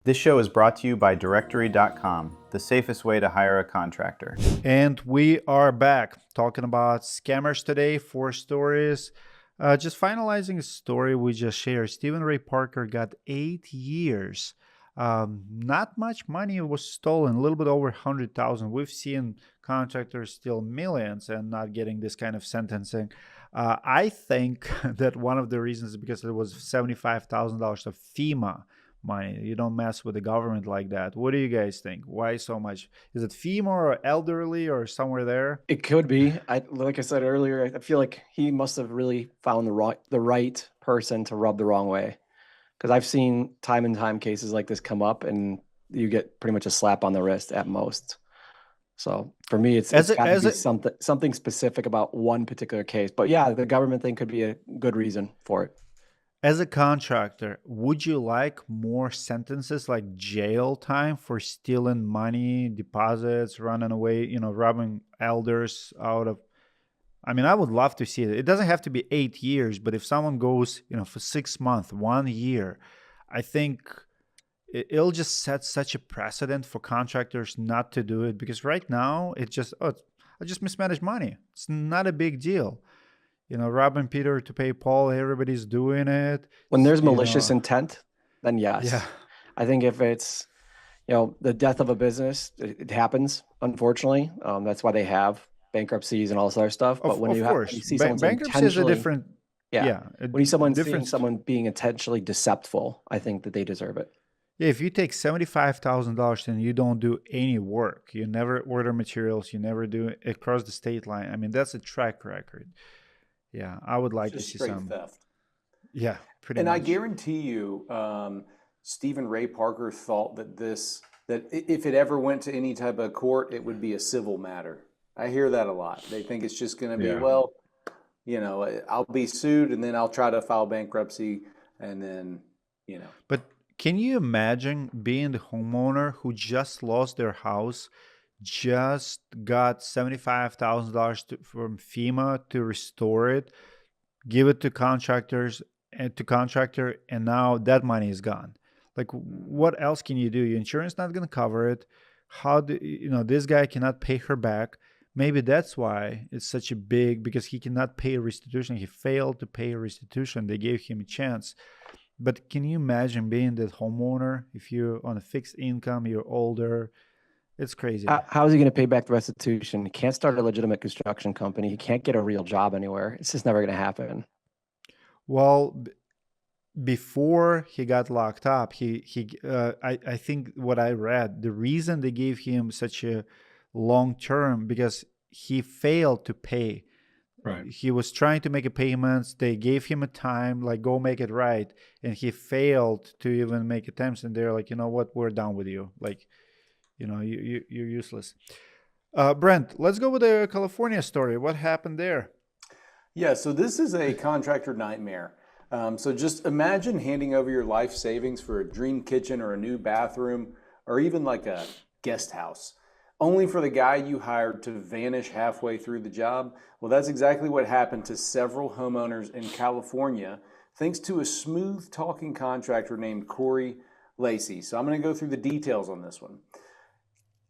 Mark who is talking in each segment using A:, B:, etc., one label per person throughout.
A: This show is brought to you by Directory.com, the safest way to hire a contractor.
B: And we are back talking about scammers today, 4 stories. Just finalizing a story we just shared. Stephen Ray Parker got 8 years. Not much money was stolen, a little bit over 100,000. We've seen contractors steal millions and not getting this kind of sentencing. I think that one of the reasons is because it was $75,000 of FEMA money. You don't mess with the government like that. What do you guys think? Why so much? Is it FEMA or elderly or somewhere there?
C: It could be. Like I said earlier, I feel like he must have really found the right person to rub the wrong way. Because I've seen time and time cases like this come up, and you get pretty much a slap on the wrist at most. So for me, it's got to be something specific about one particular case. But yeah, the government thing could be a good reason for it.
B: As a contractor, would you like more sentences like jail time for stealing money, deposits, running away, robbing elders out of? I mean, I would love to see it. It doesn't have to be 8 years, but if someone goes, for 6 months, 1 year, I think it'll just set such a precedent for contractors not to do it, because right now it's just, I just mismanaged money. It's not a big deal. Robbing Peter to pay Paul, everybody's doing it.
C: When there's malicious intent, then yes.
B: Yeah.
C: I think if it's, the death of a business, it happens, unfortunately. That's why they have bankruptcies and all this other stuff. But when you see someone
B: bankruptcy is a different.
C: When seeing someone being intentionally deceptful, I think that they deserve it.
B: Yeah, if you take $75,000 and you don't do any work, you never order materials, you never do it across the state line. I mean, that's a track record. Yeah, I would like to see some
D: theft.
B: Yeah, pretty
D: much. And I guarantee you, Stephen Ray Parker thought that if it ever went to any type of court, it would be a civil matter. I hear that a lot. They think it's just going to be, I'll be sued and then I'll try to file bankruptcy and then,
B: But can you imagine being the homeowner who just lost their house, just got $75,000 from FEMA to restore it, give it to contractor, and now that money is gone. Like, what else can you do? Your insurance not going to cover it. How do this guy cannot pay her back? Maybe that's why it's such a big, because he cannot pay restitution. He failed to pay restitution. They gave him a chance. But can you imagine being that homeowner if you're on a fixed income, you're older? It's crazy.
C: How is he going to pay back the restitution? He can't start a legitimate construction company. He can't get a real job anywhere. It's just never going to happen.
B: Well, before he got locked up, I think what I read, the reason they gave him such a long term, because he failed to pay.
E: Right.
B: He was trying to make a payments. They gave him a time, like, go make it right, and he failed to even make attempts. And they're like, you know what, we're done with you. Like, you're useless. Brent, let's go with the California story. What happened there?
D: Yeah, so this is a contractor nightmare. So just imagine handing over your life savings for a dream kitchen or a new bathroom or even like a guest house, only for the guy you hired to vanish halfway through the job. Well, that's exactly what happened to several homeowners in California, thanks to a smooth-talking contractor named Corey Lacey. So I'm going to go through the details on this one.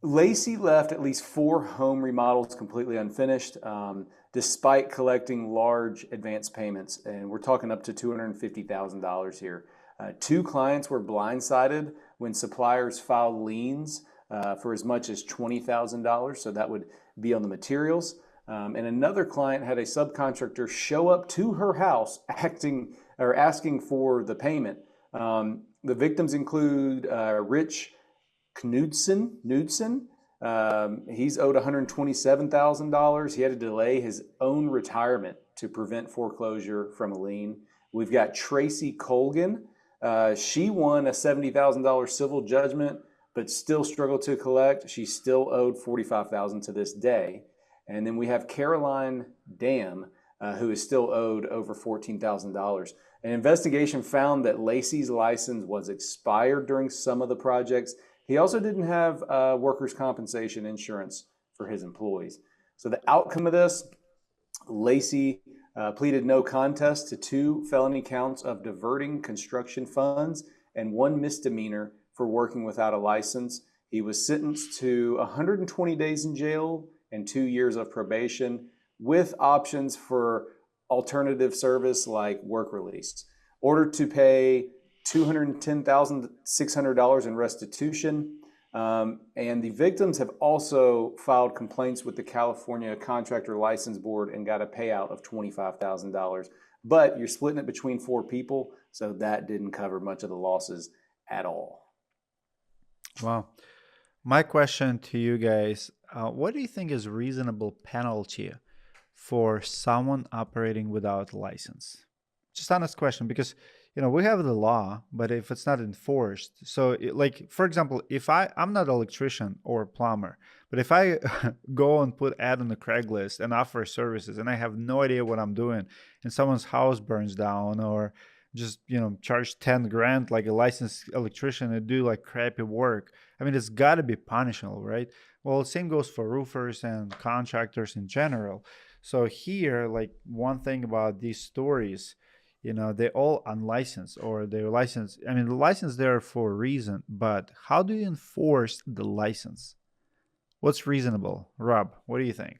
D: Lacey left at least 4 home remodels completely unfinished, despite collecting large advance payments. And we're talking up to $250,000 here. 2 clients were blindsided when suppliers filed liens for as much as $20,000. So that would be on the materials. And another client had a subcontractor show up to her house asking for the payment. The victims include Rich Knudsen. He's owed $127,000. He had to delay his own retirement to prevent foreclosure from a lien. We've got Tracy Colgan. She won a $70,000 civil judgment, but still struggled to collect. She's still owed $45,000 to this day. And then we have Caroline Dam, who is still owed over $14,000. An investigation found that Lacey's license was expired during some of the projects. He also didn't have workers' compensation insurance for his employees. So the outcome of this, Lacey pleaded no contest to 2 felony counts of diverting construction funds and 1 misdemeanor for working without a license. He was sentenced to 120 days in jail and 2 years of probation with options for alternative service like work release. Ordered to pay $210,600 in restitution. And the victims have also filed complaints with the California Contractor License Board and got a payout of $25,000. But you're splitting it between 4 people, so that didn't cover much of the losses at all.
B: Wow. My question to you guys, what do you think is reasonable penalty for someone operating without a license? Just honest question, because we have the law, but if it's not enforced, so for example, if I'm not an electrician or a plumber, but if I go and put ad on the Craigslist and offer services and I have no idea what I'm doing and someone's house burns down, or just charge 10 grand like a licensed electrician and do like crappy work, I mean, it's got to be punishable, right? Well, same goes for roofers and contractors in general. So here, like, one thing about these stories, they're all unlicensed, or they're licensed. I mean, the license there for a reason, but how do you enforce the license? What's reasonable? Rob, what do you think?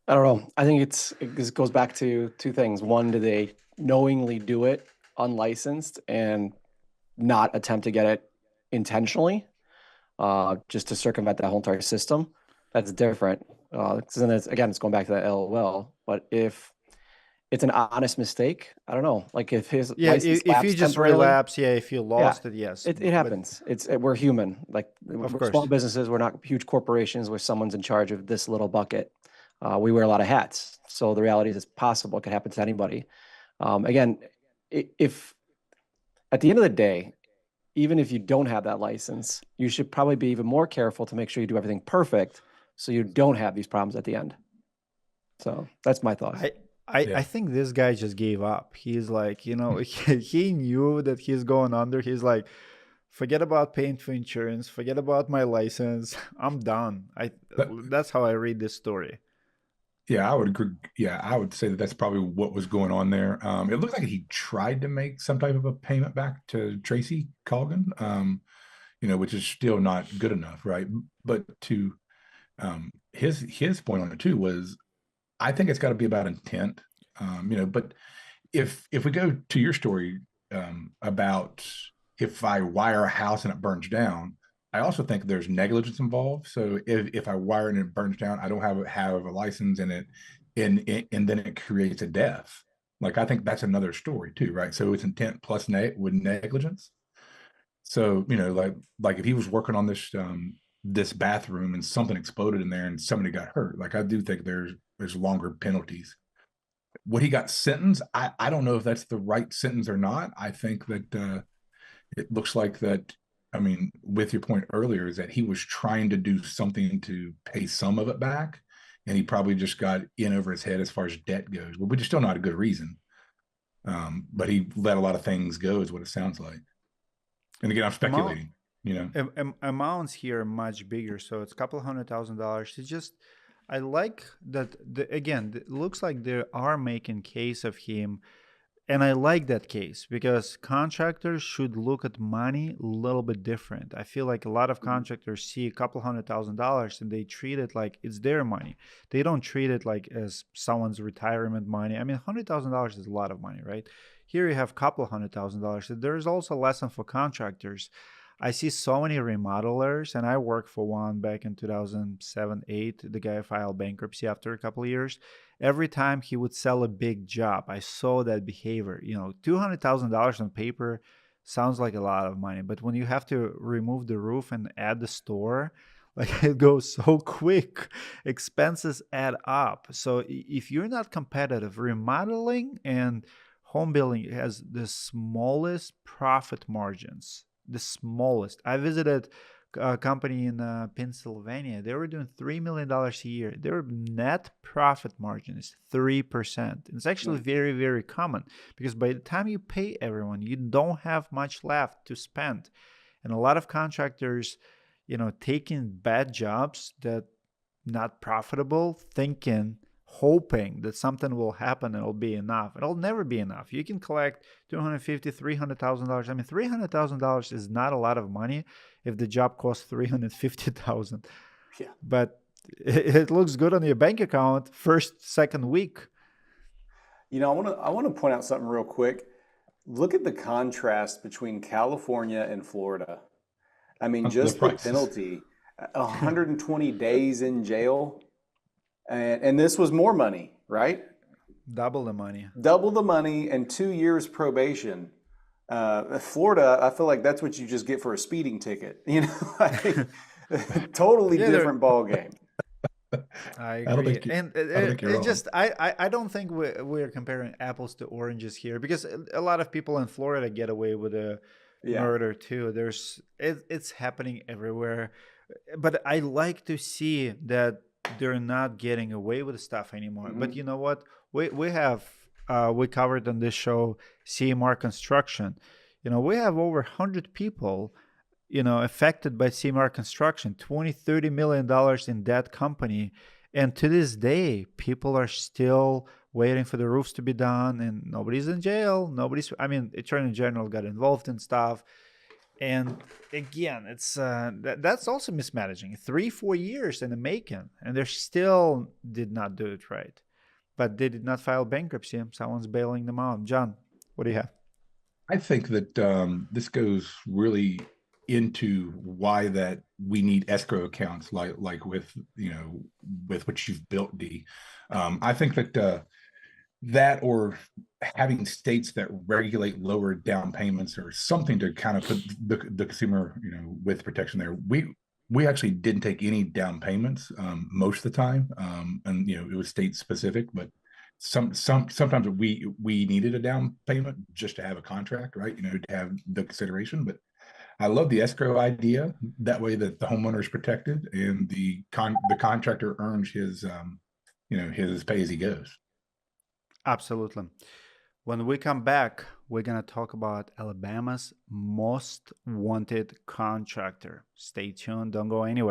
C: I don't know. I think it goes back to 2 things. One, do they knowingly do it unlicensed and not attempt to get it intentionally, just to circumvent that whole entire system? That's different. Then it's going back to that LOL. But if it's an honest mistake, I don't know. Like if his license
B: if you just relapse, if you lost it, yes,
C: it happens. We're human. Like we're small businesses, we're not huge corporations where someone's in charge of this little bucket. We wear a lot of hats, so the reality is it's possible. It could happen to anybody. Again, if at the end of the day, even if you don't have that license, you should probably be even more careful to make sure you do everything perfect, so you don't have these problems at the end. So that's my thought.
B: I think this guy just gave up. He's like, he knew that he's going under. He's like, forget about paying for insurance, forget about my license. I'm done. That's how I read this story.
E: Yeah, I would agree. Yeah, I would say that's probably what was going on there. It looks like he tried to make some type of a payment back to Tracy Colgan, which is still not good enough, right? But to his point on it too was, I think it's got to be about intent, but if we go to your story about if I wire a house and it burns down, I also think there's negligence involved. So if I wire and it burns down, I don't have a license in it, and then it creates a death. Like, I think that's another story too, right? So it's intent plus with negligence. So, like if he was working on this bathroom and something exploded in there and somebody got hurt, like I do think there's longer penalties. What he got sentenced, I don't know if that's the right sentence or not. I think that it looks like that. I mean, with your point earlier, is that he was trying to do something to pay some of it back, and he probably just got in over his head as far as debt goes, which is still not a good reason. But he let a lot of things go, is what it sounds like. And again, I'm speculating.
B: Amounts here are much bigger, so it's a couple $100,000. It's just, I like that. It looks like they are making case of him. And I like that case because contractors should look at money a little bit different. I feel like a lot of contractors see a couple $100,000 and they treat it like it's their money. They don't treat it like as someone's retirement money. I mean, $100,000 is a lot of money, right? Here you have a couple $100,000. There's also a lesson for contractors. I see so many remodelers, and I worked for one back in 2007-8. The guy filed bankruptcy after a couple of years. Every time he would sell a big job, I saw that behavior. $200,000 on paper sounds like a lot of money, but when you have to remove the roof and add the store, like, it goes so quick. Expenses add up. So if you're not competitive, remodeling and home building has the smallest profit margins. The smallest. I visited a company in Pennsylvania. They were doing $3 million a year. Their net profit margin is 3%. It's actually very, very common because by the time you pay everyone, you don't have much left to spend. And a lot of contractors, taking bad jobs that not profitable, thinking, hoping that something will happen and it'll be enough. It'll never be enough. You can collect $250,000, $300,000. I mean, $300,000 is not a lot of money if the job costs $350,000.
D: Yeah.
B: But it looks good on your bank account second week.
D: You know, I want to point out something real quick. Look at the contrast between California and Florida. I mean, just the penalty, 120 days in jail, and this was more money, right?
B: Double the money.
D: Double the money and 2 years probation. Florida, I feel like that's what you just get for a speeding ticket. You know, like, totally different ball game.
B: I agree. I don't think we're comparing apples to oranges here, because a lot of people in Florida get away with a murder too. It's happening everywhere. But I like to see that they're not getting away with stuff anymore.
D: Mm-hmm.
B: But you know what? We covered on this show CMR Construction. You know, we have over 100 people, you know, affected by CMR Construction, $20-30 million in that company. And to this day, people are still waiting for the roofs to be done, and nobody's in jail. Attorney General got involved in stuff. And again, it's that's also mismanaging. 3-4 years in the making, and they still did not do it right. But they did not file bankruptcy. Someone's bailing them out. John, what do you have?
E: I think that this goes really into why that we need escrow accounts, like with what you've built, D. I think that that, or having states that regulate lower down payments or something to kind of put the consumer, you know, with protection there. We actually didn't take any down payments most of the time, and you know, it was state specific, but sometimes we needed a down payment just to have a contract, right? You know, to have the consideration. But I love the escrow idea. That way that the homeowner is protected and the contractor earns his his pay as he goes.
B: Absolutely. When we come back, we're going to talk about Alabama's most wanted contractor. Stay tuned. Don't go anywhere.